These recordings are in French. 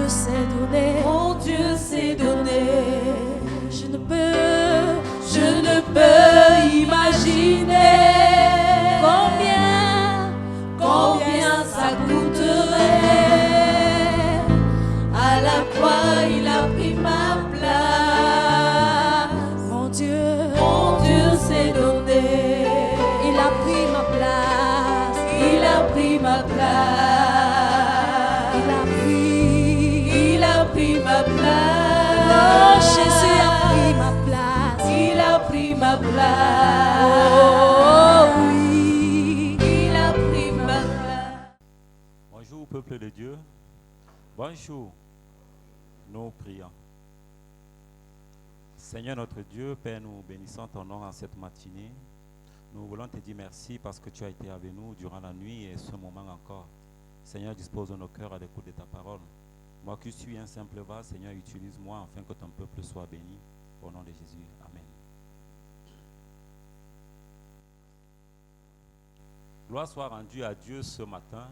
Dieu s'est donné. Mon Dieu s'est donné. Je ne peux imaginer combien ça coûterait. À la croix, il a pris ma place. Mon Dieu s'est donné. il a pris ma place. Il a pris ma place. Il a pris ma place. Oh, Jésus a pris ma place. Il a pris ma place. Oh oui. Il a pris ma place. Bonjour peuple de Dieu. Bonjour. Nous prions. Seigneur notre Dieu, Père, nous bénissons ton nom en cette matinée. Nous voulons te dire merci parce que tu as été avec nous durant la nuit et ce moment encore. Seigneur, dispose de nos cœurs à l'écoute de ta parole. Moi qui suis un simple vase, Seigneur, utilise-moi afin que ton peuple soit béni. Au nom de Jésus. Amen. Gloire soit rendue à Dieu ce matin,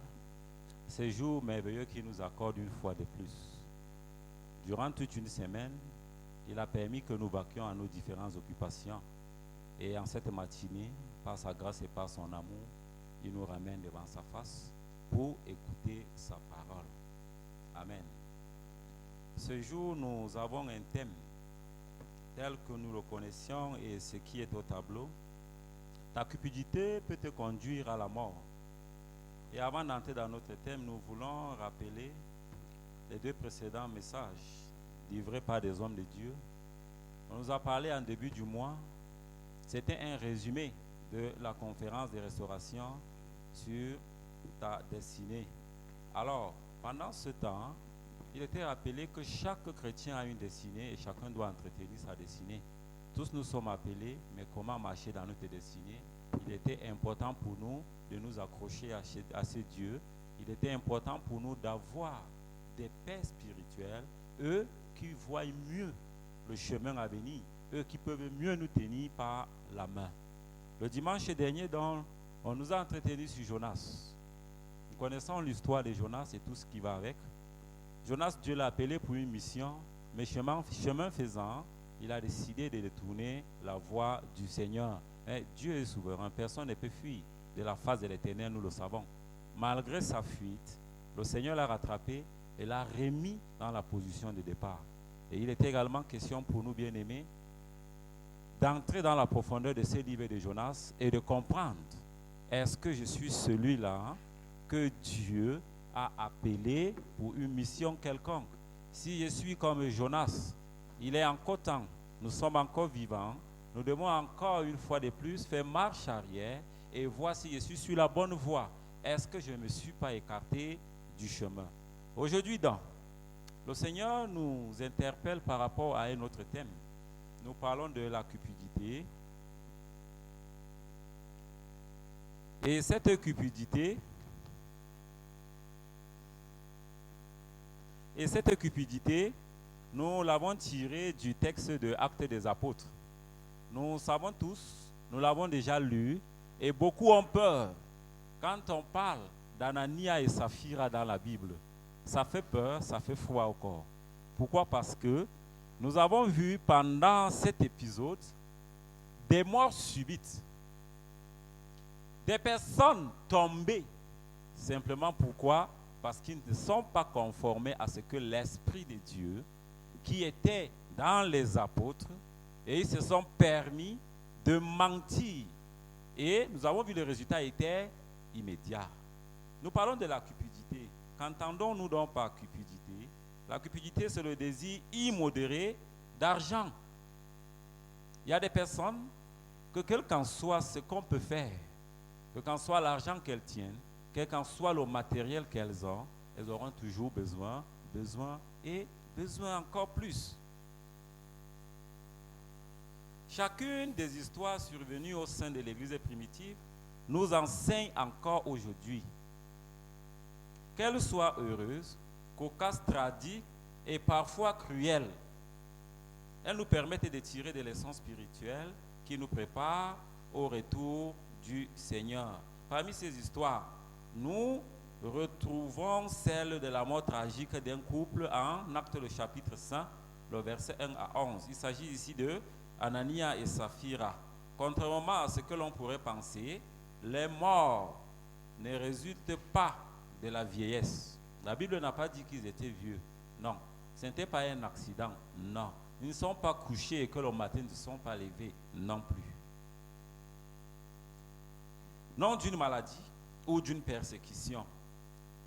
ce jour merveilleux qu'il nous accorde une fois de plus. Durant toute une semaine, il a permis que nous vaquions à nos différentes occupations. Et en cette matinée, par sa grâce et par son amour, il nous ramène devant sa face pour écouter sa parole. Amen. Ce jour, nous avons un thème tel que nous le connaissions et ce qui est au tableau. Ta cupidité peut te conduire à la mort. Et avant d'entrer dans notre thème, nous voulons rappeler les deux précédents messages livrés par des hommes de Dieu. On nous a parlé en début du mois. C'était un résumé de la conférence de restauration sur ta destinée. Alors, pendant ce temps, il était rappelé que chaque chrétien a une destinée et chacun doit entretenir sa destinée. Tous nous sommes appelés, mais comment marcher dans notre destinée? Il était important pour nous de nous accrocher à ce Dieu. Il était important pour nous d'avoir des pères spirituels, eux qui voient mieux le chemin à venir, eux qui peuvent mieux nous tenir par la main. Le dimanche dernier, donc, on nous a entretenu sur Jonas. Nous connaissons l'histoire de Jonas et tout ce qui va avec. Jonas, Dieu l'a appelé pour une mission, mais chemin faisant, il a décidé de détourner la voie du Seigneur. Et Dieu est souverain, personne ne peut fuir de la face de l'Éternel, nous le savons. Malgré sa fuite, le Seigneur l'a rattrapé et l'a remis dans la position de départ. Et il était également question pour nous, bien-aimés, d'entrer dans la profondeur de ce livre de Jonas et de comprendre, est-ce que je suis celui-là que Dieu a appelé pour une mission quelconque? Si je suis comme Jonas, il est encore temps, nous sommes encore vivants, nous devons encore une fois de plus faire marche arrière et voir si je suis sur la bonne voie. Est-ce que je ne me suis pas écarté du chemin? Aujourd'hui, le Seigneur nous interpelle par rapport à un autre thème. Nous parlons de la cupidité. Et cette cupidité, nous l'avons tirée du texte de Actes des Apôtres. Nous savons tous, nous l'avons déjà lu, et beaucoup ont peur quand on parle d'Anania et Saphira dans la Bible. Ça fait peur, ça fait froid au corps. Pourquoi? Parce que nous avons vu pendant cet épisode des morts subites, des personnes tombées. Simplement pourquoi? Parce qu'ils ne sont pas conformés à ce que l'Esprit de Dieu, qui était dans les apôtres, et ils se sont permis de mentir. Et nous avons vu le résultat était immédiat. Nous parlons de la cupidité. Qu'entendons-nous donc par cupidité? La cupidité, c'est le désir immodéré d'argent. Il y a des personnes que quel qu'en soit ce qu'on peut faire, que qu'en soit l'argent qu'elles tiennent, quel qu'en soit le matériel qu'elles ont, elles auront toujours besoin et besoin encore plus. Chacune des histoires survenues au sein de l'Église primitive nous enseigne encore aujourd'hui qu'elles soient heureuses, cocasses, tradies et parfois cruelles. Elles nous permettent de tirer des leçons spirituelles qui nous préparent au retour du Seigneur. Parmi ces histoires, nous retrouvons celle de la mort tragique d'un couple en Actes le chapitre 5, le verset 1 à 11. Il s'agit ici de Anania et Saphira. Contrairement à ce que l'on pourrait penser, les morts ne résultent pas de la vieillesse. La Bible n'a pas dit qu'ils étaient vieux. Non. Ce n'était pas un accident. Non. Ils ne sont pas couchés et que le matin ne se sont pas levés. Non plus. Non d'une maladie ou d'une persécution.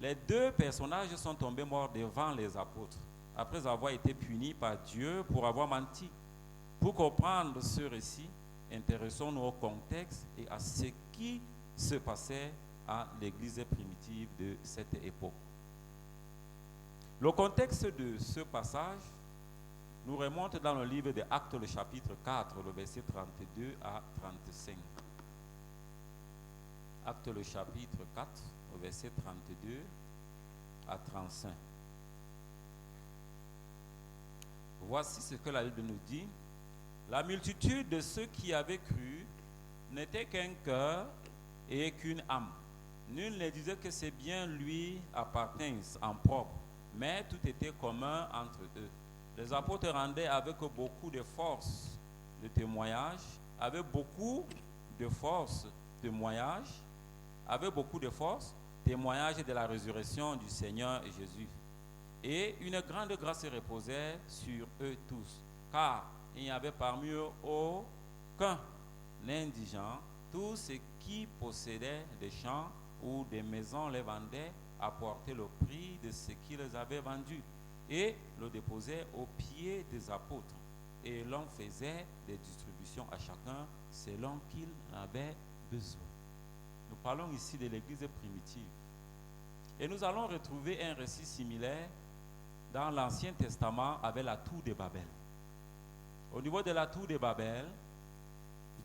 Les deux personnages sont tombés morts devant les apôtres, après avoir été punis par Dieu pour avoir menti. Pour comprendre ce récit, intéressons-nous au contexte et à ce qui se passait à l'église primitive de cette époque. Le contexte de ce passage nous remonte dans le livre des Actes, le chapitre 4, le verset 32 à 35. Actes, le chapitre 4, le verset 32 à 35. Voici ce que la Bible nous dit. La multitude de ceux qui avaient cru n'était qu'un cœur et qu'une âme. Nul ne disait que ses biens lui appartinssent en propre, mais tout était commun entre eux. Les apôtres rendaient avec beaucoup de force le témoignage, témoignage de la résurrection du Seigneur Jésus. Et une grande grâce reposait sur eux tous, car il n'y avait parmi eux aucun indigent. Tous ceux qui possédaient des champs ou des maisons les vendaient, apportaient le prix de ce qu'ils avaient vendu et le déposaient aux pieds des apôtres. Et l'on faisait des distributions à chacun selon qu'il avait besoin. Nous parlons ici de l'église primitive. Et nous allons retrouver un récit similaire dans l'Ancien Testament avec la tour de Babel. Au niveau de la tour de Babel,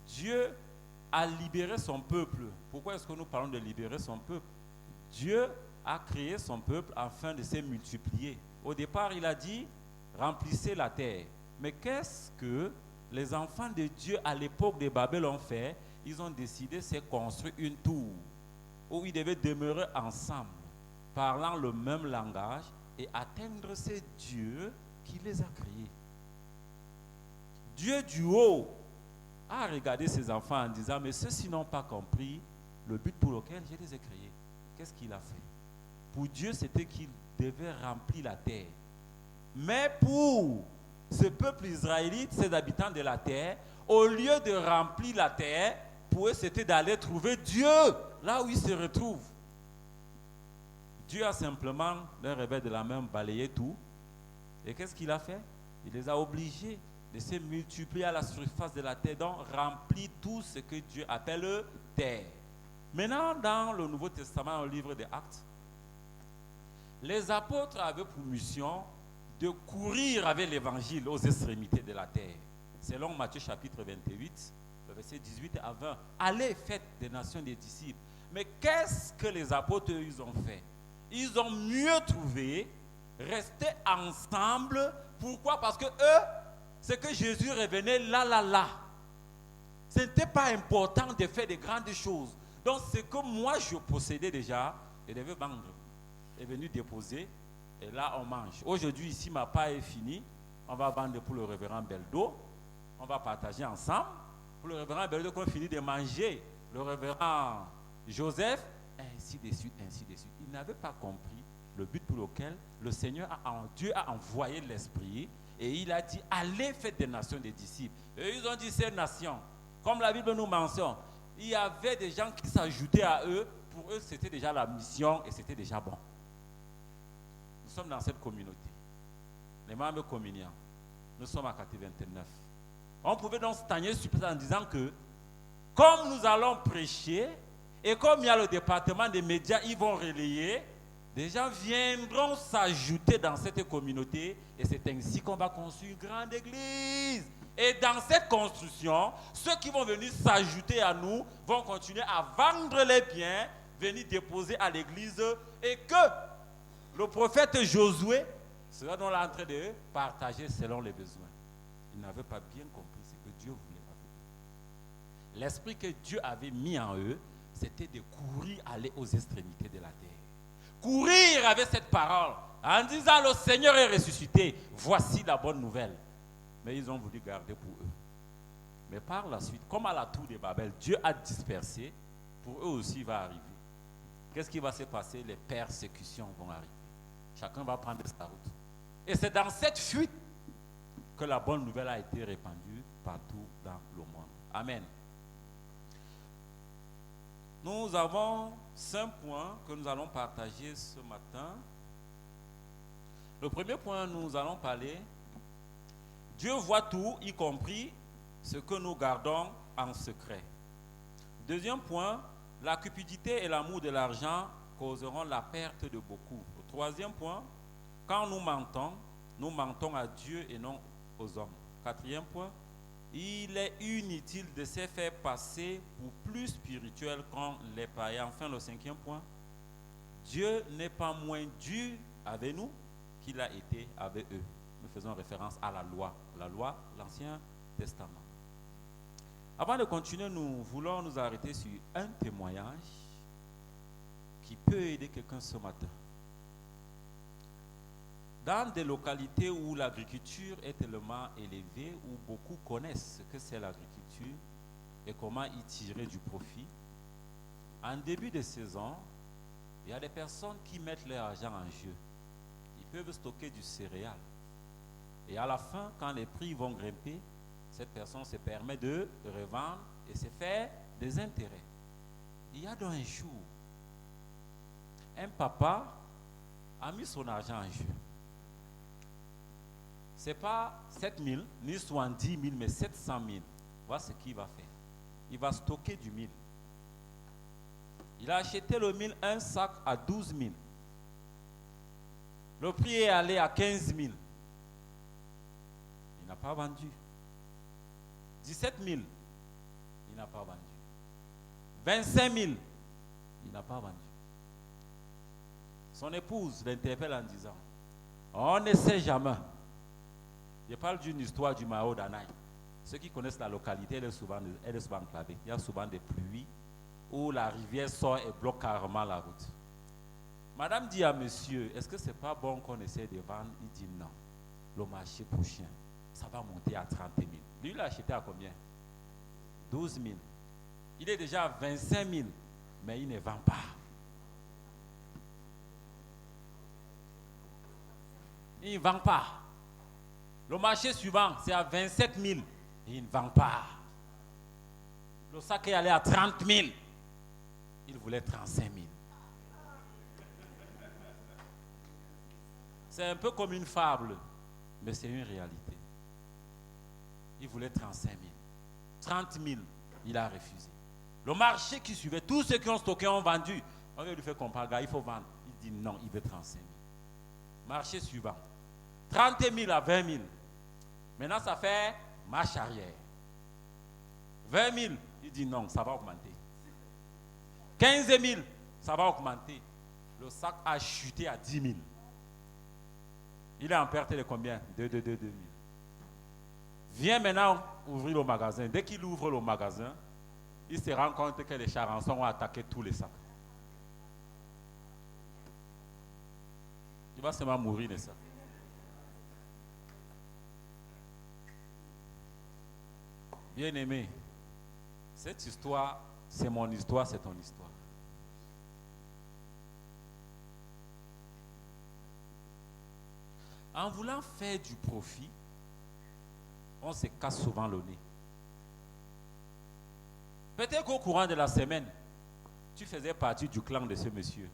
Dieu a libéré son peuple. Pourquoi est-ce que nous parlons de libérer son peuple? Dieu a créé son peuple afin de se multiplier. Au départ, il a dit, remplissez la terre. Mais qu'est-ce que les enfants de Dieu à l'époque de Babel ont fait? Ils ont décidé de se construire une tour où ils devaient demeurer ensemble, parlant le même langage et atteindre ce Dieu qui les a créés. Dieu du haut a regardé ses enfants en disant, mais ceux-ci n'ont pas compris le but pour lequel je les ai créés. Qu'est-ce qu'il a fait? Pour Dieu, c'était qu'il devait remplir la terre. Mais pour ce peuple israélite, ces habitants de la terre, au lieu de remplir la terre, pour eux, c'était d'aller trouver Dieu là où ils se retrouvent. Dieu a simplement, d'un revers de la main, balayé tout. Et qu'est-ce qu'il a fait? Il les a obligés de se multiplier à la surface de la terre, donc remplir tout ce que Dieu appelle terre. Maintenant, dans le Nouveau Testament, au livre des Actes, les apôtres avaient pour mission de courir avec l'évangile aux extrémités de la terre. Selon Matthieu chapitre 28, le verset 18 à 20. Allez, faites des nations des disciples. Mais qu'est-ce que les apôtres, ils ont fait? Ils ont mieux trouvé, rester ensemble. Pourquoi? Parce que eux, c'est que Jésus revenait là. Ce n'était pas important de faire de grandes choses. Donc, ce que moi, je possédais déjà, je devais vendre. Est venu déposer, et là, on mange. Aujourd'hui, ici, ma part est finie. On va vendre pour le révérend Beldo. On va partager ensemble. Pour le révérend Beldo, qu'on finit de manger, le révérend Joseph, ainsi de suite, ainsi de suite. Ils n'avaient pas compris le but pour lequel le Seigneur, Dieu a envoyé l'Esprit, et il a dit, allez faire des nations des disciples. Et ils ont dit, ces nations, comme la Bible nous mentionne, il y avait des gens qui s'ajoutaient à eux. Pour eux, c'était déjà la mission et c'était déjà bon. Nous sommes dans cette communauté. Les membres communiants, nous sommes à 89. On pouvait donc stagner sur place en disant que, comme nous allons prêcher, et comme il y a le département des médias, ils vont relayer, des gens viendront s'ajouter dans cette communauté, et c'est ainsi qu'on va construire une grande église. Et dans cette construction, ceux qui vont venir s'ajouter à nous vont continuer à vendre les biens, venir déposer à l'église, et que le prophète Josué sera dans en train de partager selon les besoins. Ils n'avaient pas bien compris ce que Dieu voulait avec eux. L'esprit que Dieu avait mis en eux, c'était de courir, aller aux extrémités de la terre. courir avec cette parole en disant le Seigneur est ressuscité, voici la bonne nouvelle. Mais ils ont voulu garder pour eux. Mais par la suite, comme à la tour de Babel, Dieu a dispersé, pour eux aussi il va arriver. Qu'est-ce qui va se passer? Les persécutions vont arriver. Chacun va prendre sa route. Et c'est dans cette fuite que la bonne nouvelle a été répandue partout dans le monde. Amen. Nous avons 5 points que nous allons partager ce matin. Le premier point, nous allons parler. Dieu voit tout, y compris ce que nous gardons en secret. Deuxième point, la cupidité et l'amour de l'argent causeront la perte de beaucoup. Le troisième point, quand nous mentons à Dieu et non aux hommes. Quatrième point, il est inutile de se faire passer pour plus spirituel qu'ont les païens. Enfin, le cinquième point, Dieu n'est pas moins dur avec nous qu'il a été avec eux. Nous faisons référence à la loi, l'Ancien Testament. Avant de continuer, nous voulons nous arrêter sur un témoignage qui peut aider quelqu'un ce matin. Dans des localités où l'agriculture est tellement élevée, où beaucoup connaissent ce que c'est l'agriculture et comment y tirer du profit, en début de saison, il y a des personnes qui mettent leur argent en jeu. Ils peuvent stocker du céréal. Et à la fin, quand les prix vont grimper, cette personne se permet de revendre et se faire des intérêts. Il y a donc un jour, un papa a mis son argent en jeu. Ce n'est pas 7 000, ni 70 000, mais 700 000. Voilà ce qu'il va faire. Il va stocker du mil. Il a acheté le mil, un sac à 12 000. Le prix est allé à 15 000. Il n'a pas vendu. 17 000, il n'a pas vendu. 25 000, il n'a pas vendu. Son épouse l'interpelle en disant, on ne sait jamais. Je parle d'une histoire du Mao d'Anaï. Ceux qui connaissent la localité, elle est souvent enclavée. Il y a souvent des pluies où la rivière sort et bloque carrément la route. Madame dit à monsieur, est-ce que ce n'est pas bon qu'on essaie de vendre? Il dit non. Le marché prochain, ça va monter à 30 000. Lui, il l'a acheté à combien? 12 000. Il est déjà à 25 000, mais il ne vend pas. Il ne vend pas. Le marché suivant, c'est à 27 000. Il ne vend pas. Le sac est allé à 30 000. Il voulait 35 000. C'est un peu comme une fable, mais c'est une réalité. Il voulait 35 000. 30 000, il a refusé. Le marché qui suivait, tous ceux qui ont stocké ont vendu. On lui fait comprendre, gars, il faut vendre. Il dit non, il veut 35 000. Marché suivant. 30 000 à 20 000. Maintenant, ça fait marche arrière. 20 000, il dit non, ça va augmenter. 15 000, ça va augmenter. Le sac a chuté à 10 000. Il est en perte de combien? 2 000. Viens maintenant ouvrir le magasin. Dès qu'il ouvre le magasin, il se rend compte que les charançons ont attaqué tous les sacs. Il va seulement mourir de ça. Bien-aimé, cette histoire, c'est mon histoire, c'est ton histoire. En voulant faire du profit, on se casse souvent le nez. Peut-être qu'au courant de la semaine, tu faisais partie du clan de ce monsieur.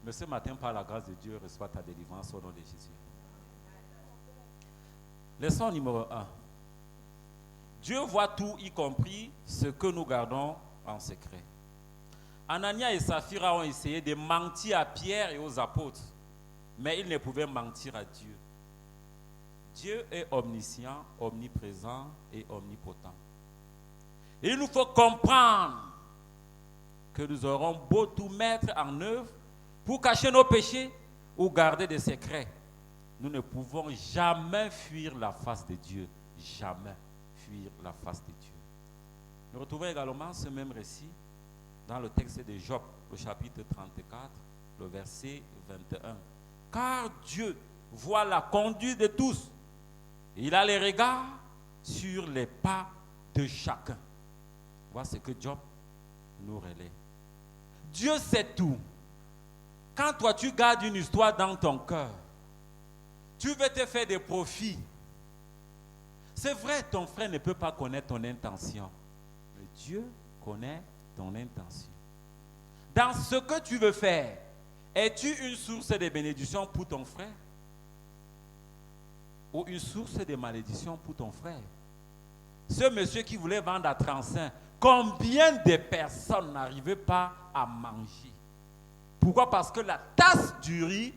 Mais ce matin, par la grâce de Dieu, reçois ta délivrance au nom de Jésus. Leçon numéro 1. Dieu voit tout, y compris ce que nous gardons en secret. Anania et Saphira ont essayé de mentir à Pierre et aux apôtres, mais ils ne pouvaient mentir à Dieu. Dieu est omniscient, omniprésent et omnipotent. Et il nous faut comprendre que nous aurons beau tout mettre en œuvre pour cacher nos péchés ou garder des secrets. Nous ne pouvons jamais fuir la face de Dieu. Jamais fuir la face de Dieu. Nous retrouvons également ce même récit dans le texte de Job, le chapitre 34, le verset 21. Car Dieu voit la conduite de tous. Il a les regards sur les pas de chacun. Voilà ce que Job nous relaie. Dieu sait tout. Quand toi tu gardes une histoire dans ton cœur, tu veux te faire des profits. C'est vrai, ton frère ne peut pas connaître ton intention. Mais Dieu connaît ton intention. Dans ce que tu veux faire, es-tu une source de bénédiction pour ton frère? Ou une source de malédiction pour ton frère? Ce monsieur qui voulait vendre à 35, combien de personnes n'arrivaient pas à manger? Pourquoi? Parce que la tasse du riz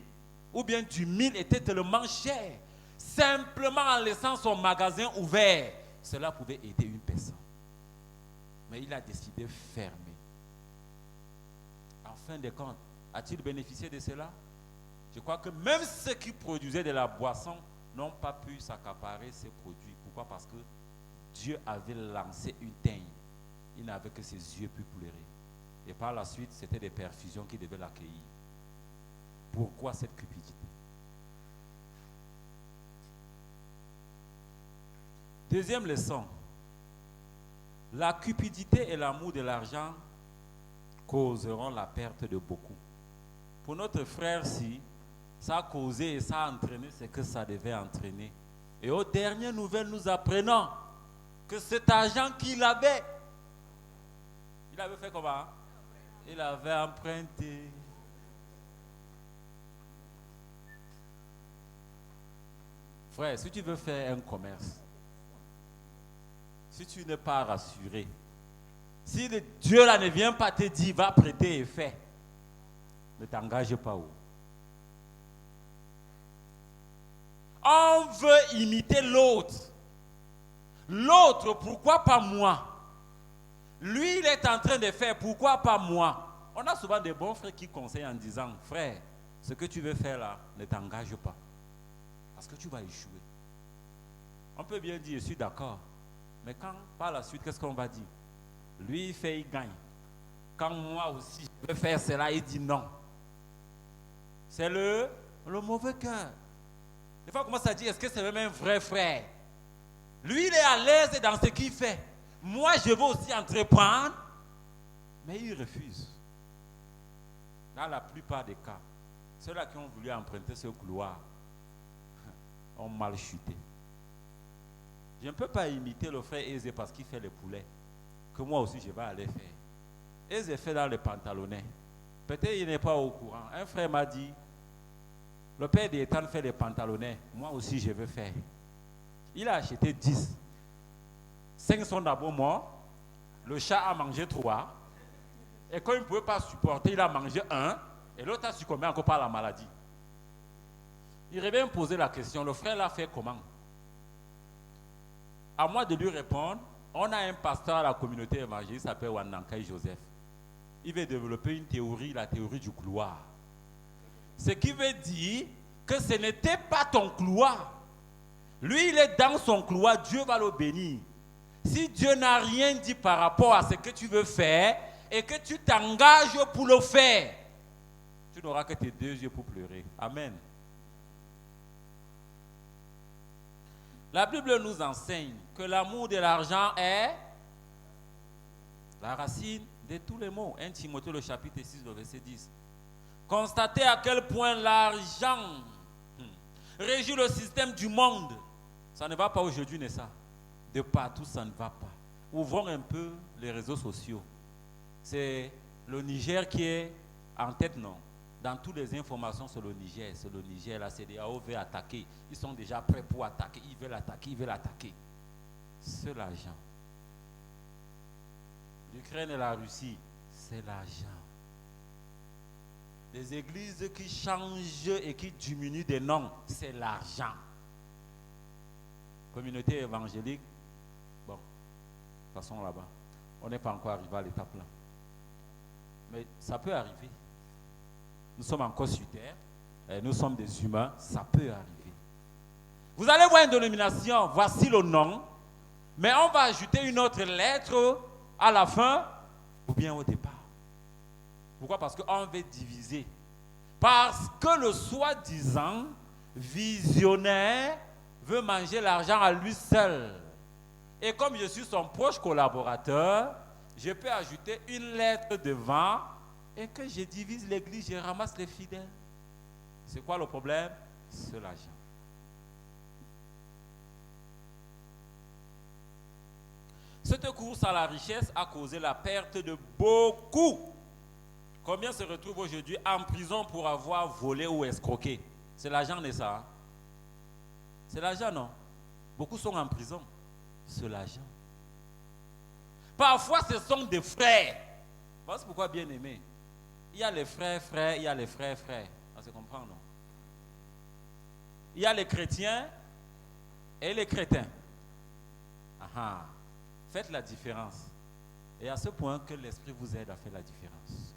ou bien du mil était tellement chère. Simplement en laissant son magasin ouvert, cela pouvait aider une personne. Mais il a décidé de fermer. En fin de compte, a-t-il bénéficié de cela? Je crois que même ceux qui produisaient de la boisson n'ont pas pu s'accaparer ces produits. Pourquoi? Parce que Dieu avait lancé une teigne. Il n'avait que ses yeux pu pleurer. Et par la suite, c'était des perfusions qui devaient l'accueillir. Pourquoi cette cupidité? Deuxième leçon. La cupidité et l'amour de l'argent causeront la perte de beaucoup. Pour notre frère-ci, ça a causé et ça a entraîné ce que ça devait entraîner. Et aux dernières nouvelles, nous apprenons que cet argent qu'il avait, il avait fait comment? Il avait emprunté. Frère, si tu veux faire un commerce, si tu n'es pas rassuré, si le Dieu là ne vient pas te dire, va prêter et faire, ne t'engage pas où. On veut imiter l'autre. L'autre, pourquoi pas moi? Lui, il est en train de faire, pourquoi pas moi? On a souvent des bons frères qui conseillent en disant, frère, ce que tu veux faire là, ne t'engage pas. Parce que tu vas échouer. On peut bien dire, je suis d'accord. Mais quand, par la suite, qu'est-ce qu'on va dire? Lui, il fait, il gagne. Quand moi aussi, je veux faire cela, il dit non. C'est le mauvais cœur. Des fois, on commence à dire, est-ce que c'est même un vrai frère? Lui, il est à l'aise dans ce qu'il fait. Moi, je veux aussi entreprendre. Mais il refuse. Dans la plupart des cas, ceux-là qui ont voulu emprunter ce couloir ont mal chuté. Je ne peux pas imiter le frère Eze parce qu'il fait les poulets, que moi aussi je vais aller faire. Eze fait dans les pantalonnets. Peut-être il n'est pas au courant. Un frère m'a dit, le père d'Ethan fait les pantalonnets, moi aussi je veux faire. Il a acheté 10. 5 sont d'abord morts. Le chat a mangé 3. Et quand il ne pouvait pas supporter, il a mangé 1. Et l'autre a succombé encore par la maladie. Il revient me poser la question, le frère l'a fait comment? À moi de lui répondre, on a un pasteur à la communauté évangélique qui s'appelle Wanankai Joseph. Il veut développer une théorie, la théorie du couloir. Ce qui veut dire que ce n'était pas ton couloir. Lui, il est dans son couloir, Dieu va le bénir. Si Dieu n'a rien dit par rapport à ce que tu veux faire et que tu t'engages pour le faire, tu n'auras que tes 2 yeux pour pleurer. Amen. La Bible nous enseigne que l'amour de l'argent est la racine de tous les maux. 1 Timothée, le chapitre 6, le verset 10. Constatez à quel point l'argent régit le système du monde. Ça ne va pas aujourd'hui, n'est-ce pas? De partout, ça ne va pas. Ouvrons un peu les réseaux sociaux. C'est le Niger qui est en tête, non? Dans toutes les informations sur le Niger, la CEDEAO veut attaquer. Ils sont déjà prêts pour attaquer. Ils veulent attaquer. C'est l'argent. L'Ukraine et la Russie, c'est l'argent. Les églises qui changent et qui diminuent des noms, c'est l'argent. Communauté évangélique, bon, passons là-bas. On n'est pas encore arrivé à l'étape là. Mais ça peut arriver. Nous sommes encore sur terre, nous sommes des humains, ça peut arriver. Vous allez voir une dénomination, voici le nom, mais on va ajouter une autre lettre à la fin ou bien au départ. Pourquoi? Parce qu'on veut diviser. Parce que le soi-disant visionnaire veut manger l'argent à lui seul. Et comme je suis son proche collaborateur, je peux ajouter une lettre devant et que je divise l'église, je ramasse les fidèles. C'est quoi le problème? C'est l'argent. Cette course à la richesse a causé la perte de beaucoup. Combien se retrouvent aujourd'hui en prison pour avoir volé ou escroqué? C'est l'argent, n'est-ce ça? C'est l'argent, non? Beaucoup sont en prison. C'est l'argent. Parfois, ce sont des frères. Voilà pourquoi, bien aimé, il y a les frères, il y a les frères. On se comprend, non? Il y a les chrétiens et les crétins. Aha. Faites la différence. Et à ce point que l'Esprit vous aide à faire la différence.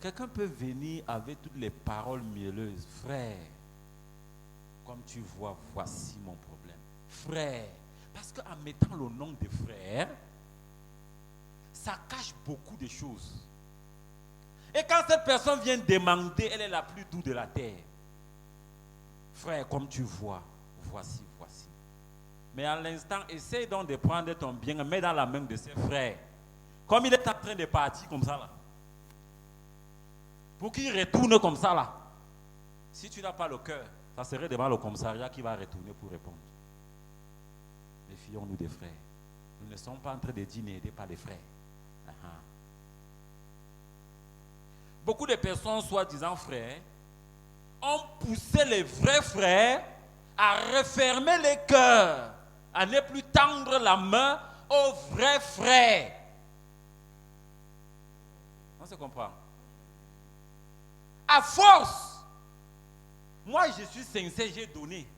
Quelqu'un peut venir avec toutes les paroles mielleuses. Frère, comme tu vois, voici mon problème. Frère, parce qu'en mettant le nom de frère, ça cache beaucoup de choses. Et quand cette personne vient demander, elle est la plus douce de la terre. Frère, comme tu vois, voici. Mais à l'instant, essaye donc de prendre ton bien, mets dans la main de ses frères. Comme il est en train de partir comme ça là. Pour qu'il retourne comme ça là. Si tu n'as pas le cœur, ça serait devant le commissariat qui va retourner pour répondre. Méfions-nous des frères. Nous ne sommes pas en train de dire n'aidez pas les frères. Beaucoup de personnes, soi-disant frères, ont poussé les vrais frères à refermer les cœurs, à ne plus tendre la main aux vrais frères. On se comprend? À force, moi je suis sincère, j'ai donné.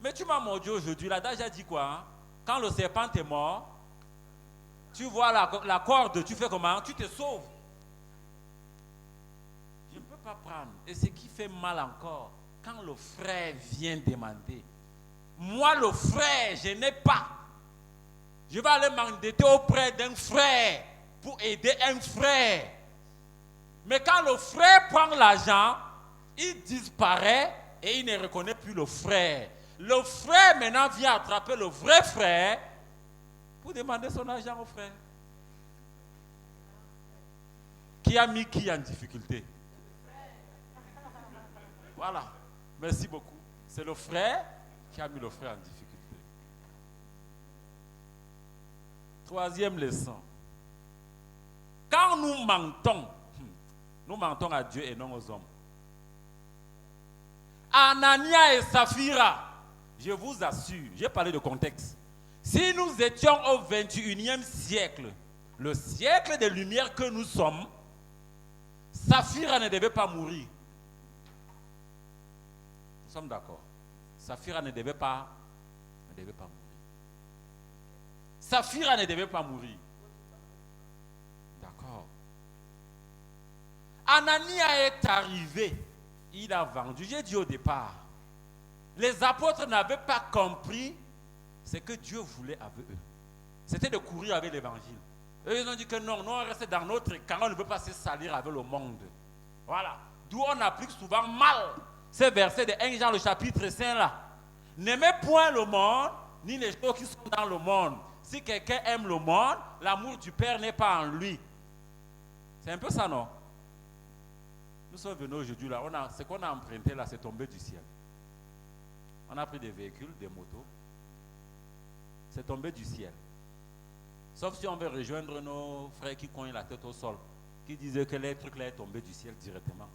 Mais tu m'as mordu aujourd'hui, l'adage a dit quoi? Hein? Quand le serpent est mort, tu vois la corde, tu fais comment? Tu te sauves. Je ne peux pas prendre. Et ce qui fait mal encore, quand le frère vient demander, moi le frère, je n'ai pas. Je vais aller m'endetter auprès d'un frère pour aider un frère. Mais quand le frère prend l'argent, il disparaît et il ne reconnaît plus le frère. Le frère maintenant vient attraper le vrai frère pour demander son argent au frère. Qui a mis qui en difficulté? Voilà. Merci beaucoup. C'est le frère qui a mis le frère en difficulté. Troisième leçon. Quand nous mentons à Dieu et non aux hommes. Anania et Saphira, je vous assure, j'ai parlé de contexte. Si nous étions au 21e siècle, le siècle des Lumières que nous sommes, Saphira ne devait pas mourir. Nous sommes d'accord. Saphira ne devait pas mourir. Saphira ne devait pas mourir. D'accord. Anania est arrivé. Il a vendu. J'ai dit au départ, les apôtres n'avaient pas compris ce que Dieu voulait avec eux. C'était de courir avec l'évangile. Eux, ils ont dit que non, nous on reste dans notre camp, on ne peut pas se salir avec le monde. Voilà. D'où on applique souvent mal ces versets de 1 Jean, le chapitre 5 là. N'aimez point le monde, ni les choses qui sont dans le monde. Si quelqu'un aime le monde, l'amour du Père n'est pas en lui. C'est un peu ça, non? Nous sommes venus aujourd'hui là, ce qu'on a emprunté là, c'est tombé du ciel. On a pris des véhicules, des motos. C'est tombé du ciel. Sauf si on veut rejoindre nos frères qui cognent la tête au sol, qui disaient que les trucs là sont tombés du ciel directement.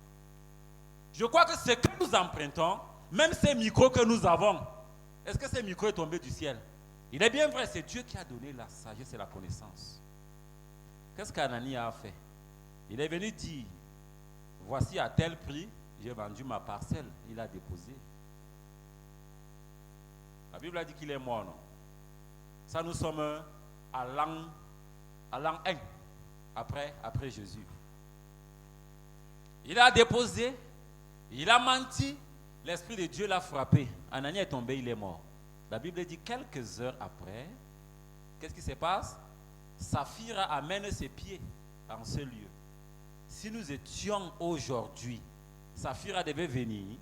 Je crois que ce que nous empruntons, même ces micros que nous avons, est-ce que ces micros sont tombés du ciel? Il est bien vrai, c'est Dieu qui a donné la sagesse et la connaissance. Qu'est-ce qu'Anania a fait? Il est venu dire, voici à tel prix, j'ai vendu ma parcelle. Il a déposé. La Bible a dit qu'il est mort, non? Ça, nous sommes à l'an 1, après Jésus. Il a déposé, il a menti, l'Esprit de Dieu l'a frappé. Anania est tombé, il est mort. La Bible dit quelques heures après, qu'est-ce qui se passe? Saphira amène ses pieds en ce lieu. Si nous étions aujourd'hui Safira devait venir.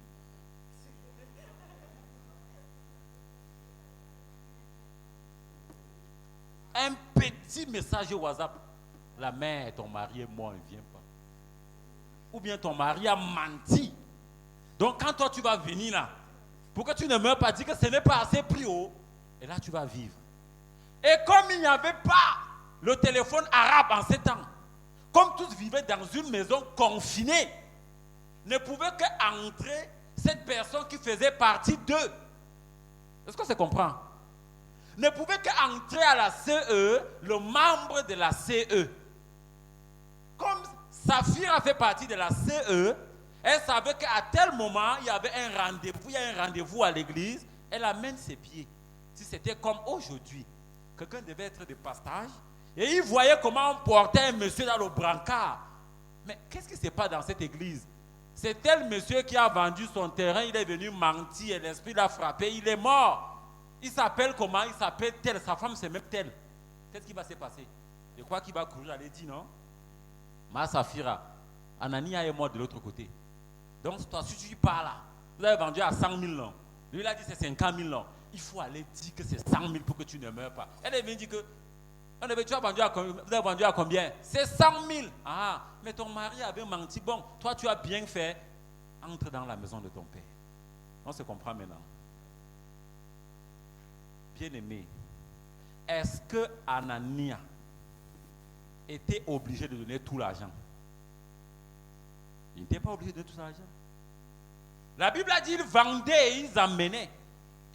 Un petit message au WhatsApp. La mère, ton mari et moi, on ne vient pas. Ou bien ton mari a menti. Donc quand toi tu vas venir là, pour que tu ne meurs pas, dis que ce n'est pas assez plus haut. Et là tu vas vivre. Et comme il n'y avait pas le téléphone arabe en ces temps, comme tous vivaient dans une maison confinée, ne pouvait qu'entrer cette personne qui faisait partie d'eux. Est-ce que ça comprend? Ne pouvait qu'entrer à la CE le membre de la CE. Comme Saphir a fait partie de la CE, elle savait qu'à tel moment, il y avait un rendez-vous, il y a un rendez-vous à l'église, elle amène ses pieds. Si c'était comme aujourd'hui, quelqu'un devait être de passage, et il voyait comment on portait un monsieur dans le brancard. Mais qu'est-ce qui se passe dans cette église? C'est tel monsieur qui a vendu son terrain, il est venu mentir, et l'esprit l'a frappé, il est mort. Il s'appelle comment? Il s'appelle tel, sa femme c'est même tel. Qu'est-ce qui va se passer? Je crois qu'il va courir, j'allais dire non? Ma Safira, Anania est mort de l'autre côté. Donc toi, si tu pars là, vous avez vendu à 100 000 ans. Lui, il a dit c'est 50 000 ans. Il faut aller dire que c'est 100 000 pour que tu ne meurs pas. Elle est venue dire que tu as vendu à combien? Vous avez vendu à combien? C'est 100 000. Ah, mais ton mari avait menti. Bon, toi, tu as bien fait. Entre dans la maison de ton père. On se comprend maintenant. Bien-aimé, est-ce que Anania était obligé de donner tout l'argent? Il n'était pas obligé de donner tout l'argent. La Bible a dit qu'ils vendaient et ils emmenaient.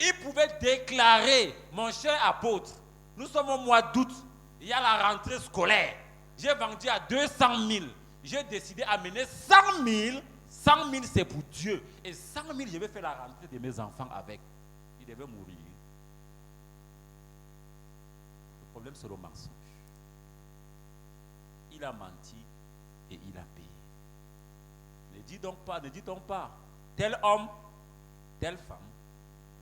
Ils pouvaient déclarer, mon cher apôtre, nous sommes au mois d'août, il y a la rentrée scolaire. J'ai vendu à 200 000. J'ai décidé d'amener 100 000. 100 000 c'est pour Dieu. Et 100 000 je vais faire la rentrée de mes enfants avec. Ils devaient mourir. Le problème c'est le mensonge. Il a menti et il a payé. Ne dis donc pas, tel homme, telle femme,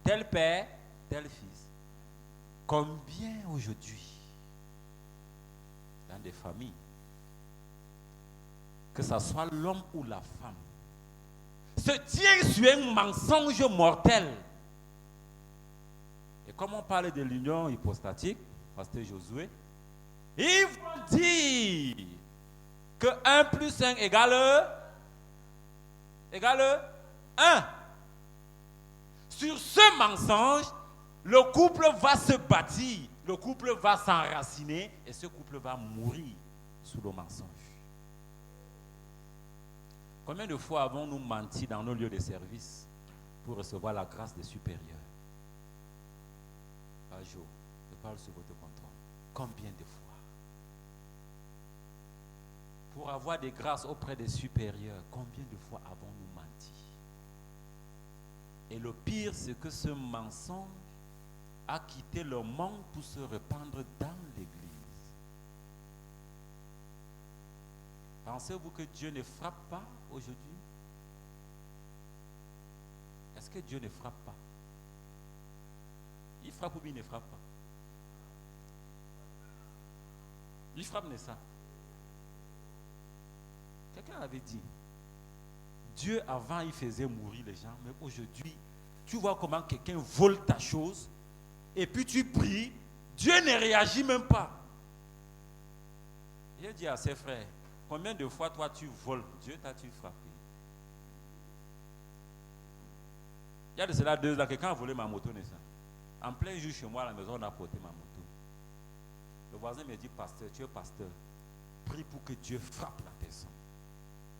tel père, tel fils. Combien aujourd'hui, dans des familles, que ce soit l'homme ou la femme, se tient sur un mensonge mortel. Et comme on parle de l'union hypostatique, pasteur Josué, ils vont dire que 1 plus 1 égale 1. Sur ce mensonge, le couple va se bâtir, le couple va s'enraciner et ce couple va mourir sous le mensonge. Combien de fois avons-nous menti dans nos lieux de service pour recevoir la grâce des supérieurs? Ajo, je parle sur votre contrôle. Combien de fois? Pour avoir des grâces auprès des supérieurs, combien de fois avons-nous menti? Et le pire, c'est que ce mensonge a quitté le monde pour se répandre dans l'Église. Pensez-vous que Dieu ne frappe pas aujourd'hui? Est-ce que Dieu ne frappe pas? Il frappe ou bien il ne frappe pas? Il frappe, n'est-ce pas? Quelqu'un avait dit, Dieu avant il faisait mourir les gens, mais aujourd'hui, tu vois comment quelqu'un vole ta chose, et puis tu pries, Dieu ne réagit même pas. J'ai dit à ses frères, combien de fois toi tu voles, Dieu t'a-tu frappé? Il y a de cela 2 ans, quelqu'un a volé ma moto, n'est-ce pas? En plein jour chez moi à la maison, on a porté ma moto. Le voisin me dit, pasteur, tu es pasteur, prie pour que Dieu frappe la personne.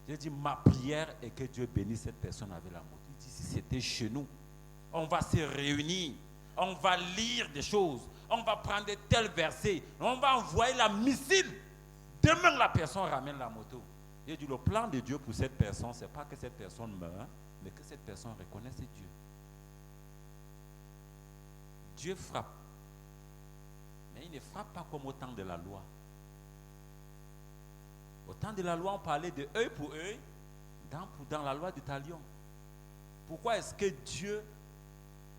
J'ai dit, ma prière est que Dieu bénisse cette personne avec la moto. Il dit, si c'était chez nous, on va se réunir, on va lire des choses, on va prendre tel verset, on va envoyer la missile. Demain, la personne ramène la moto. J'ai dit, le plan de Dieu pour cette personne, ce n'est pas que cette personne meure, mais que cette personne reconnaisse Dieu. Dieu frappe. Mais il ne frappe pas comme au temps de la loi. Au temps de la loi, on parlait de œil pour œil, dent pour dent, la loi du talion. Pourquoi est-ce que Dieu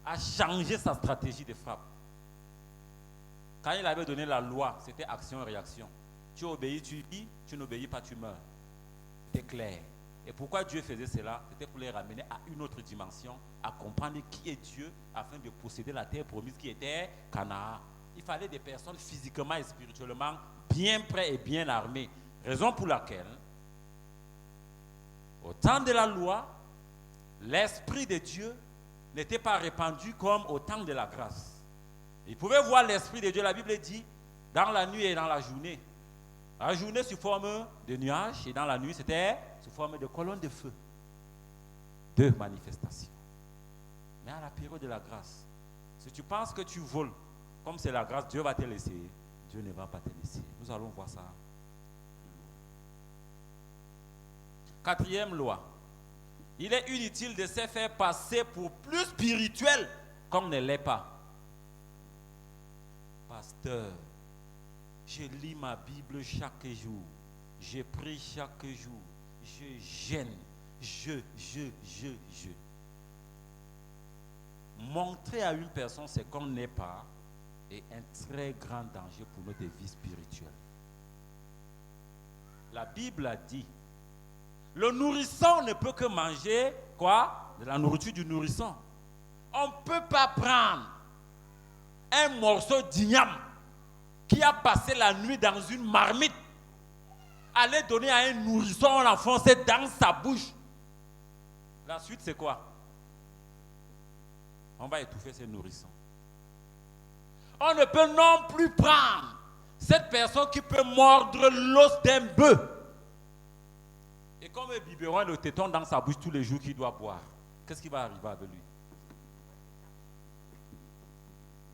a changé sa stratégie de frappe? Quand il avait donné la loi, c'était action et réaction. Tu obéis, tu vis, tu n'obéis pas, tu meurs. C'était clair. Et pourquoi Dieu faisait cela? C'était pour les ramener à une autre dimension, à comprendre qui est Dieu, afin de posséder la terre promise qui était Canaan. Il fallait des personnes physiquement et spirituellement bien prêtes et bien armées. Raison pour laquelle, au temps de la loi, l'Esprit de Dieu n'était pas répandu comme au temps de la grâce. Ils pouvaient voir l'Esprit de Dieu, la Bible dit, dans la nuit et dans la journée. La journée sous forme de nuages et dans la nuit c'était sous forme de colonne de feu. Deux manifestations. Mais à la période de la grâce, si tu penses que tu voles, comme c'est la grâce, Dieu va te laisser. Dieu ne va pas te laisser. Nous allons voir ça. Quatrième loi. Il est inutile de se faire passer pour plus spirituel qu'on ne l'est pas. Pasteur, je lis ma Bible chaque jour. Je prie chaque jour. Je gêne. Je. Montrer à une personne ce qu'on n'est pas est un très grand danger pour notre vie spirituelle. La Bible a dit, le nourrisson ne peut que manger quoi? De la nourriture du nourrisson. On ne peut pas prendre un morceau d'igname qui a passé la nuit dans une marmite, aller donner à un nourrisson, l'enfoncer dans sa bouche. La suite, c'est quoi? On va étouffer ces nourrissons. On ne peut non plus prendre cette personne qui peut mordre l'os d'un bœuf. Et comme un biberon et le téton dans sa bouche tous les jours qu'il doit boire, qu'est-ce qui va arriver avec lui?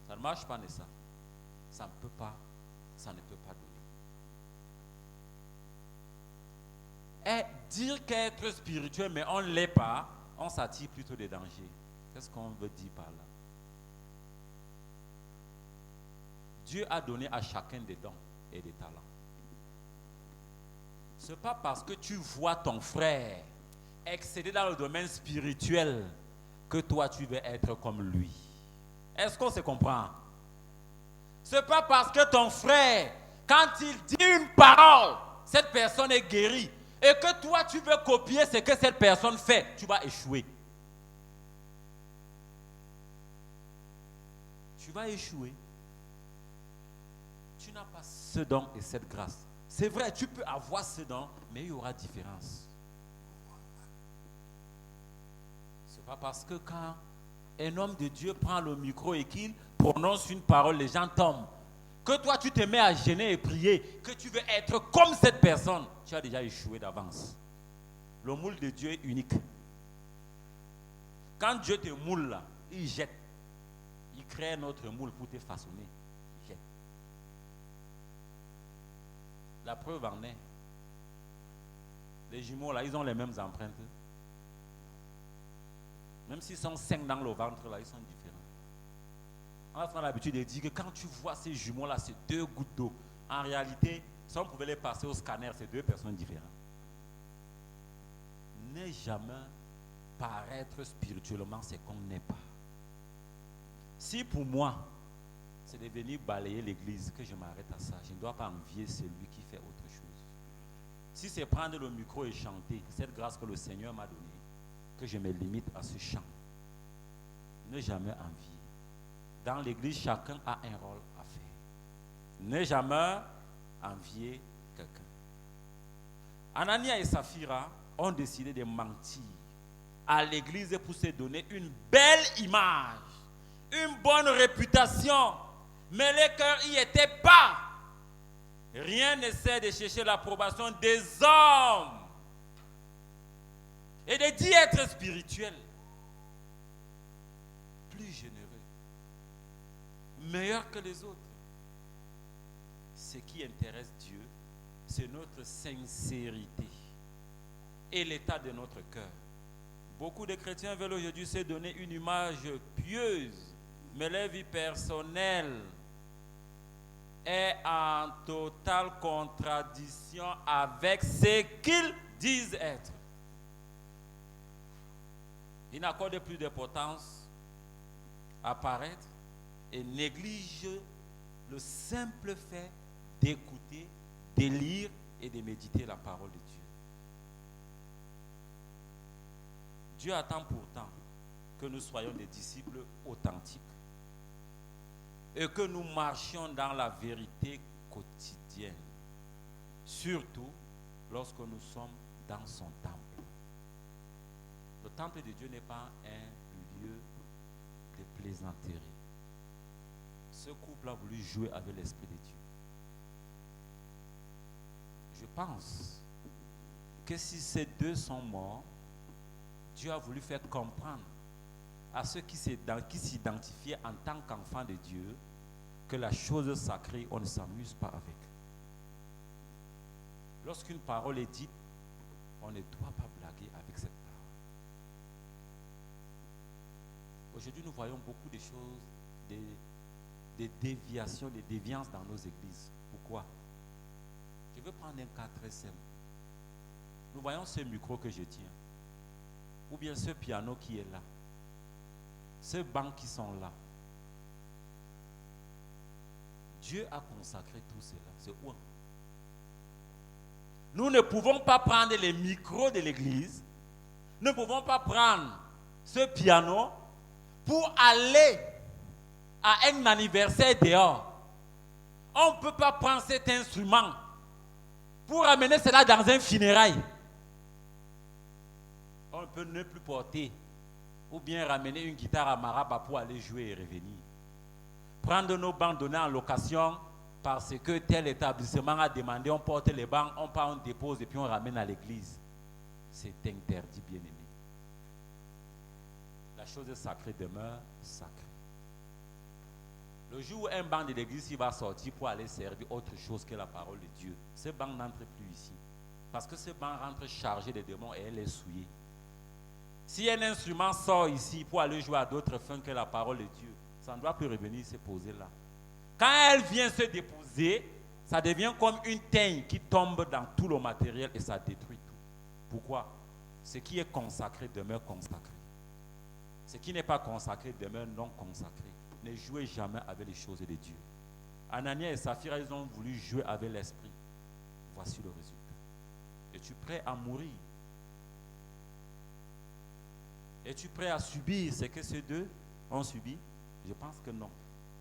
Ça ne marche pas, n'est-ce pas? Ça ne peut pas donner. Et dire qu'être spirituel, mais on ne l'est pas, on s'attire plutôt des dangers. Qu'est-ce qu'on veut dire par là? Dieu a donné à chacun des dons et des talents. Ce n'est pas parce que tu vois ton frère excéder dans le domaine spirituel que toi tu veux être comme lui. Est-ce qu'on se comprend? Ce n'est pas parce que ton frère, quand il dit une parole, cette personne est guérie, et que toi tu veux copier ce que cette personne fait, tu vas échouer. Tu vas échouer. Tu n'as pas ce don et cette grâce. C'est vrai, tu peux avoir ce don, mais il y aura différence. Ce n'est pas parce que quand un homme de Dieu prend le micro et qu'il prononce une parole, les gens tombent. Que toi, tu te mets à gêner et prier, que tu veux être comme cette personne, tu as déjà échoué d'avance. Le moule de Dieu est unique. Quand Dieu te moule, là, il jette. Il crée un autre moule pour te façonner. Il jette. La preuve en est, les jumeaux là, ils ont les mêmes empreintes. Même s'ils sont 5 dans le ventre là, ils sont différents. On a l'habitude de dire que quand tu vois ces jumeaux là, c'est 2 gouttes d'eau. En réalité, si on pouvait les passer au scanner, c'est 2 personnes différentes. Ne jamais paraître spirituellement ce qu'on n'est pas. Si pour moi, c'est de venir balayer l'église, que je m'arrête à ça, je ne dois pas envier celui qui fait autre chose. Si c'est prendre le micro et chanter, cette grâce que le Seigneur m'a donnée, que je me limite à ce chant. Ne jamais envier. Dans l'église, chacun a un rôle à faire. Ne jamais envier quelqu'un. Anania et Saphira ont décidé de mentir à l'église pour se donner une belle image, une bonne réputation, mais les cœurs n'y étaient pas. Rien ne sert de chercher l'approbation des hommes et de dire être spirituel, plus généreux, meilleur que les autres. Ce qui intéresse Dieu, c'est notre sincérité et l'état de notre cœur. Beaucoup de chrétiens veulent aujourd'hui se donner une image pieuse, mais leur vie personnelle est en totale contradiction avec ce qu'ils disent être. Ils n'accordent plus d'importance à paraître et négligent le simple fait d'écouter, de lire et de méditer la parole de Dieu. Dieu attend pourtant que nous soyons des disciples authentiques et que nous marchions dans la vérité quotidienne, surtout lorsque nous sommes dans son temple. Le temple de Dieu n'est pas un lieu de plaisanterie. Ce couple a voulu jouer avec l'Esprit de Dieu. Je pense que si ces deux sont morts, Dieu a voulu faire comprendre à ceux qui s'identifiaient en tant qu'enfants de Dieu que la chose sacrée, on ne s'amuse pas avec. Lorsqu'une parole est dite, on ne doit pas blaguer avec cette parole. Aujourd'hui, nous voyons beaucoup de choses, des déviations, des déviances dans nos églises. Pourquoi? Je veux prendre un cas très simple. Nous voyons ce micro que je tiens, ou bien ce piano qui est là, ces bancs qui sont là. Dieu a consacré tout cela. C'est où? Nous ne pouvons pas prendre les micros de l'église, nous ne pouvons pas prendre ce piano pour aller à un anniversaire dehors. On ne peut pas prendre cet instrument pour amener cela dans un funérail. On peut ne plus porter ou bien ramener une guitare à Maraba pour aller jouer et revenir. Prendre nos bancs donnés en location parce que tel établissement a demandé, on porte les bancs, on part, on dépose et puis on ramène à l'église. C'est interdit, bien-aimé. La chose sacrée demeure sacrée. Le jour où un banc de l'église il va sortir pour aller servir autre chose que la parole de Dieu, ce banc n'entre plus ici. Parce que ce banc rentre chargé de démons et elle est souillée. Si un instrument sort ici pour aller jouer à d'autres fins que la parole de Dieu, ça ne doit plus revenir se poser là. Quand elle vient se déposer, ça devient comme une teigne qui tombe dans tout le matériel et ça détruit tout. Pourquoi? Ce qui est consacré demeure consacré. Ce qui n'est pas consacré demeure non consacré. Ne jouez jamais avec les choses de Dieu. Anania et Saphira, ils ont voulu jouer avec l'esprit. Voici le résultat. Es-tu prêt à mourir? Es-tu prêt à subir ce que ces deux ont subi? Je pense que non.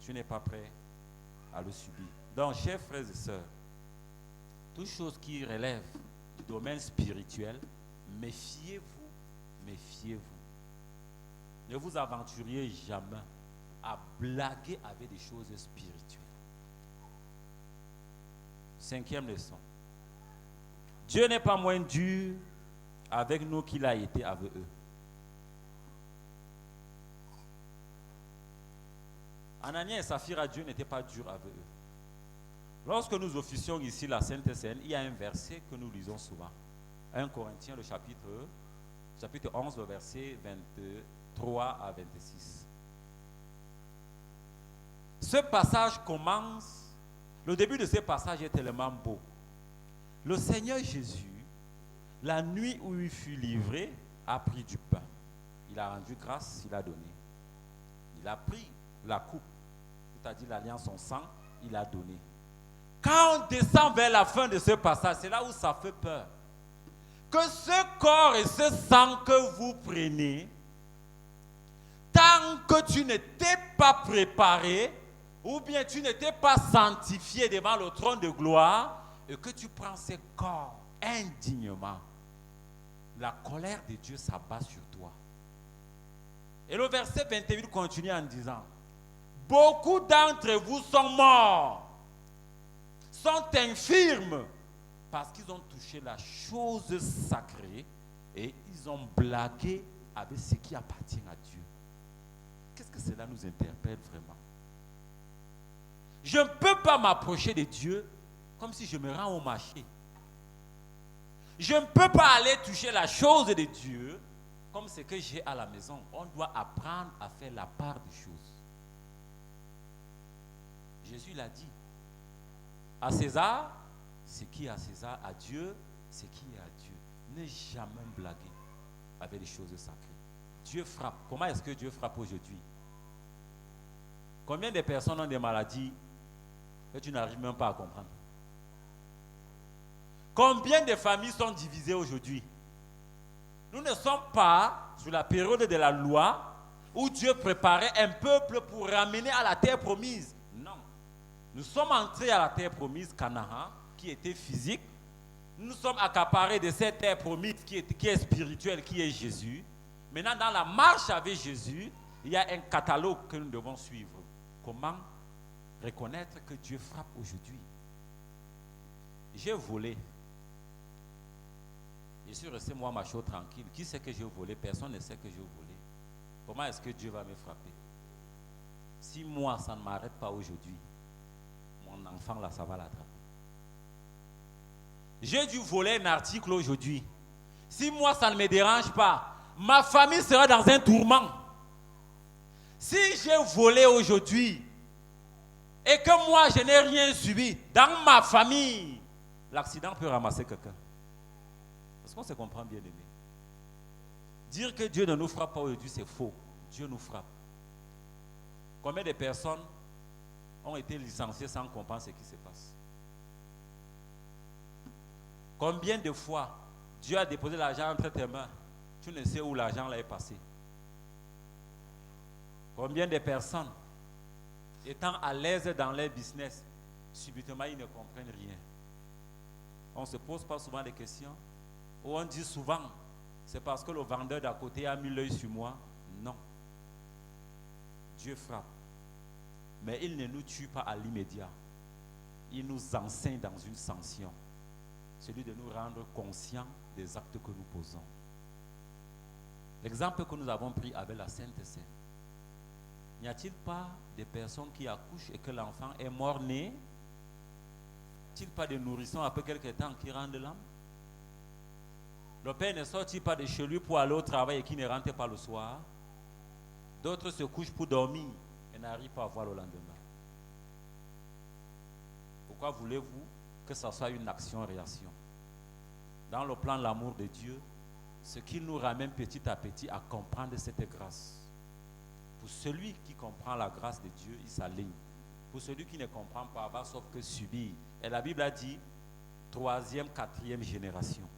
Tu n'es pas prêt à le subir. Donc, chers frères et sœurs, toute chose qui relève du domaine spirituel, méfiez-vous, méfiez-vous. Ne vous aventuriez jamais à blaguer avec des choses spirituelles. 5e leçon. Dieu n'est pas moins dur avec nous qu'il a été avec eux. Anania et Saphira, Dieu n'était pas dur avec eux. Lorsque nous officions ici la Sainte Seine, il y a un verset que nous lisons souvent. 1 Corinthiens, le chapitre 11, le verset 23 à 26. Ce passage commence, le début de ce passage est tellement beau. Le Seigneur Jésus, la nuit où il fut livré, a pris du pain. Il a rendu grâce, il a donné. Il a pris la coupe, c'est-à-dire l'alliance, son sang, il a donné. Quand on descend vers la fin de ce passage, c'est là où ça fait peur. Que ce corps et ce sang que vous prenez, tant que tu n'étais pas préparé, ou bien tu n'étais pas sanctifié devant le trône de gloire, et que tu prends ce corps indignement, la colère de Dieu s'abat sur toi. Et le verset 28 continue en disant, beaucoup d'entre vous sont morts, sont infirmes, parce qu'ils ont touché la chose sacrée et ils ont blagué avec ce qui appartient à Dieu. Qu'est-ce que cela nous interpelle vraiment? Je ne peux pas m'approcher de Dieu comme si je me rends au marché. Je ne peux pas aller toucher la chose de Dieu comme ce que j'ai à la maison. On doit apprendre à faire la part des choses. Jésus l'a dit. À César, ce qui est à César, à Dieu, ce qui est à Dieu. Ne jamais blaguer avec les choses sacrées. Dieu frappe. Comment est-ce que Dieu frappe aujourd'hui? Combien de personnes ont des maladies que tu n'arrives même pas à comprendre? Combien de familles sont divisées aujourd'hui? Nous ne sommes pas sur la période de la loi, où Dieu préparait un peuple pour ramener à la terre promise. Non. Nous sommes entrés à la terre promise, Canaan, qui était physique. Nous sommes accaparés de cette terre promise qui est spirituelle, qui est Jésus. Maintenant, dans la marche avec Jésus, il y a un catalogue que nous devons suivre. Comment reconnaître que Dieu frappe aujourd'hui? J'ai volé. Je suis resté moi ma chose tranquille. Qui sait que j'ai volé? Personne ne sait que j'ai volé. Comment est-ce que Dieu va me frapper? Si moi, ça ne m'arrête pas aujourd'hui, mon enfant là, ça va l'attraper. J'ai dû voler un article aujourd'hui. Si moi, ça ne me dérange pas, ma famille sera dans un tourment. Si j'ai volé aujourd'hui et que moi, je n'ai rien subi, dans ma famille, l'accident peut ramasser quelqu'un. Est-ce qu'on se comprend, bien aimé? Dire que Dieu ne nous frappe pas aujourd'hui, c'est faux. Dieu nous frappe. Combien de personnes ont été licenciées sans comprendre ce qui se passe? Combien de fois Dieu a déposé l'argent entre tes mains, tu ne sais où l'argent là est passé? Combien de personnes, étant à l'aise dans leur business, subitement ils ne comprennent rien? On ne se pose pas souvent des questions? Ou on dit souvent, c'est parce que le vendeur d'à côté a mis l'œil sur moi? Non. Dieu frappe. Mais il ne nous tue pas à l'immédiat. Il nous enseigne dans une sanction. Celui de nous rendre conscients des actes que nous posons. L'exemple que nous avons pris avec la Sainte Seine. N'y a-t-il pas des personnes qui accouchent et que l'enfant est mort-né? N'y a-t-il pas de nourrissons après quelque temps qui rendent l'âme? Le père ne sortit pas de chez lui pour aller au travail et qui ne rentre pas le soir. D'autres se couchent pour dormir et n'arrivent pas à voir le lendemain. Pourquoi voulez-vous que ce soit une action-réaction? Dans le plan de l'amour de Dieu, ce qui nous ramène petit à petit à comprendre cette grâce. Pour celui qui comprend la grâce de Dieu, il s'aligne. Pour celui qui ne comprend pas, va sauf que subir. Et la Bible a dit, 3e, 4e génération.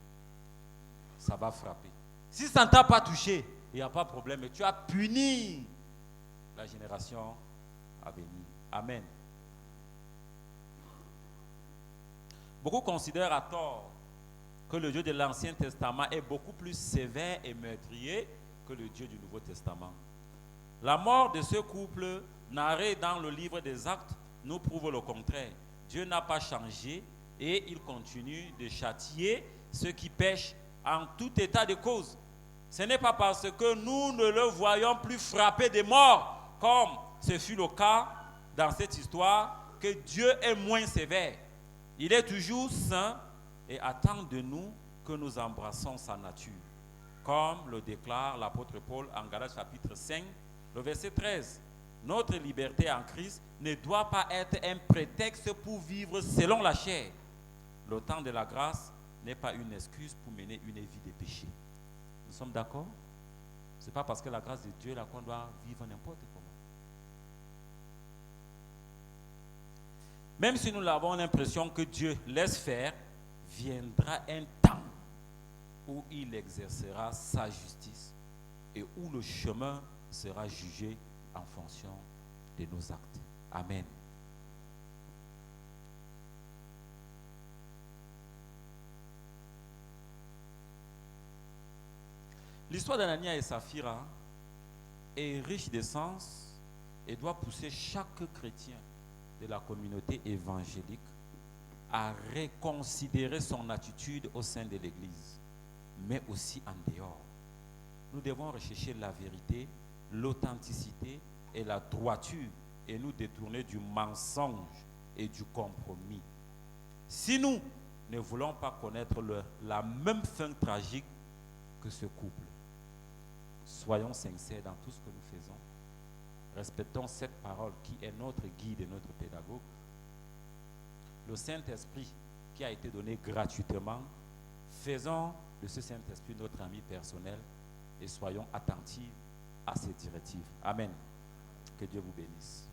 Ça va frapper. Si ça ne t'a pas touché, il n'y a pas de problème. Mais tu as puni la génération à venir. Amen. Beaucoup considèrent à tort que le Dieu de l'Ancien Testament est beaucoup plus sévère et meurtrier que le Dieu du Nouveau Testament. La mort de ce couple, narré dans le livre des Actes, nous prouve le contraire. Dieu n'a pas changé et il continue de châtier ceux qui pêchent en tout état de cause. Ce n'est pas parce que nous ne le voyons plus frapper des morts, comme ce fut le cas dans cette histoire, que Dieu est moins sévère. Il est toujours saint et attend de nous que nous embrassons sa nature. Comme le déclare l'apôtre Paul en Galates chapitre 5, le verset 13. Notre liberté en Christ ne doit pas être un prétexte pour vivre selon la chair. Le temps de la grâce n'est pas une excuse pour mener une vie de péché. Nous sommes d'accord? Ce n'est pas parce que la grâce de Dieu est là qu'on doit vivre n'importe comment. Même si nous avons l'impression que Dieu laisse faire, viendra un temps où il exercera sa justice et où le chemin sera jugé en fonction de nos actes. Amen. L'histoire d'Anania et Saphira est riche de sens et doit pousser chaque chrétien de la communauté évangélique à reconsidérer son attitude au sein de l'Église, mais aussi en dehors. Nous devons rechercher la vérité, l'authenticité et la droiture et nous détourner du mensonge et du compromis. Si nous ne voulons pas connaître la même fin tragique que ce couple, soyons sincères dans tout ce que nous faisons. Respectons cette parole qui est notre guide et notre pédagogue. Le Saint-Esprit qui a été donné gratuitement, faisons de ce Saint-Esprit notre ami personnel et soyons attentifs à ses directives. Amen. Que Dieu vous bénisse.